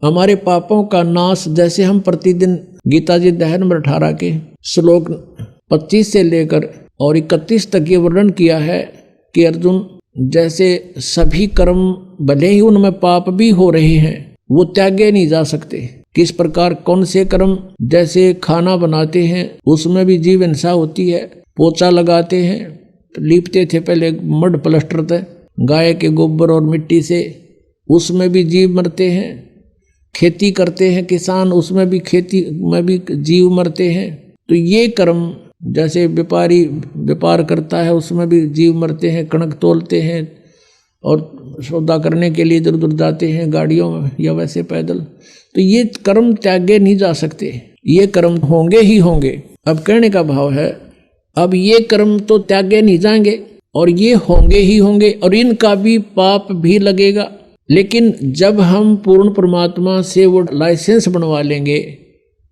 हमारे पापों का नाश, जैसे हम प्रतिदिन गीता जी अध्याय नंबर 18 के श्लोक 25 से लेकर और 31 तक ये वर्णन किया है कि अर्जुन, जैसे सभी कर्म भले ही उनमें पाप भी हो रहे हैं वो त्यागे नहीं जा सकते। किस प्रकार, कौन से कर्म, जैसे खाना बनाते हैं उसमें भी जीव हिंसा होती है, पोछा लगाते हैं, लीपते थे पहले मड प्लास्टर थे गाय के गोबर और मिट्टी से, उसमें भी जीव मरते हैं। खेती करते हैं किसान, उसमें भी खेती में भी जीव मरते हैं। तो ये कर्म, जैसे व्यापारी व्यापार करता है उसमें भी जीव मरते हैं, कणक तोलते हैं और सौदा करने के लिए इधर उधर जाते हैं गाड़ियों में या वैसे पैदल, तो ये कर्म त्यागे नहीं जा सकते, ये कर्म होंगे ही होंगे। अब कहने का भाव है, अब ये कर्म तो त्यागे नहीं जाएंगे और ये होंगे ही होंगे और इनका भी पाप भी लगेगा। लेकिन जब हम पूर्ण परमात्मा से वो लाइसेंस बनवा लेंगे,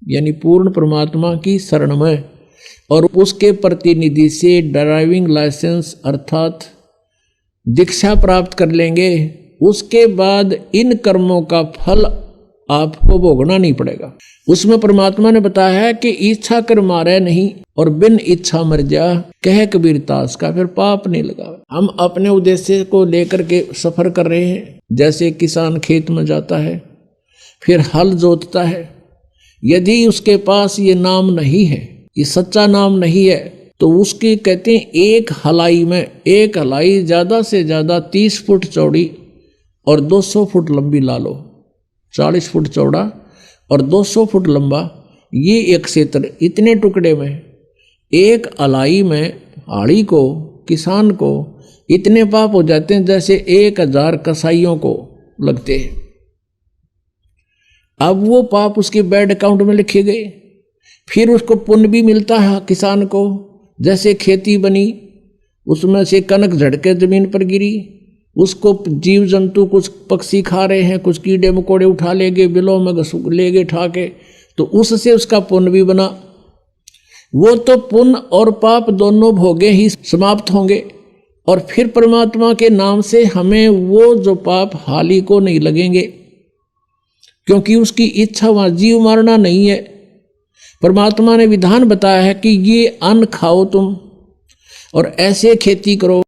यानी पूर्ण परमात्मा की शरण में और उसके प्रतिनिधि से ड्राइविंग लाइसेंस अर्थात दीक्षा प्राप्त कर लेंगे, उसके बाद इन कर्मों का फल आपको भोगना नहीं पड़ेगा। उसमें परमात्मा ने बताया है कि इच्छा कर मारे नहीं और बिन इच्छा मर जा, कह कबीर दास का फिर पाप नहीं लगा। हम अपने उद्देश्य को लेकर के सफर कर रहे हैं। जैसे किसान खेत में जाता है, फिर हल जोतता है, यदि उसके पास ये नाम नहीं है, ये सच्चा नाम नहीं है, तो उसकी कहते हैं एक हलाई में, एक हलाई ज़्यादा से ज़्यादा 30 फुट चौड़ी और 200 फुट लंबी ला लो, 40 फुट चौड़ा और 200 फुट लंबा, ये एक क्षेत्र, इतने टुकड़े में एक हलाई में हाड़ी को, किसान को इतने पाप हो जाते हैं जैसे 1000 कसाईयों को लगते हैं। अब वो पाप उसके बैंक अकाउंट में लिखे गए, फिर उसको पुण्य भी मिलता है किसान को। जैसे खेती बनी, उसमें से कनक झड़के जमीन पर गिरी, उसको जीव जंतु कुछ पक्षी खा रहे हैं, कुछ कीड़े मकोड़े उठा ले गए, बिलों में ले गए ठा के, तो उससे उसका पुण्य भी बना। वो तो पुण्य और पाप दोनों भोगे ही समाप्त होंगे और फिर परमात्मा के नाम से हमें वो जो पाप हाली को नहीं लगेंगे, क्योंकि उसकी इच्छा वहाँ जीव मारना नहीं है। परमात्मा ने विधान बताया है कि ये अन्न खाओ तुम और ऐसे खेती करो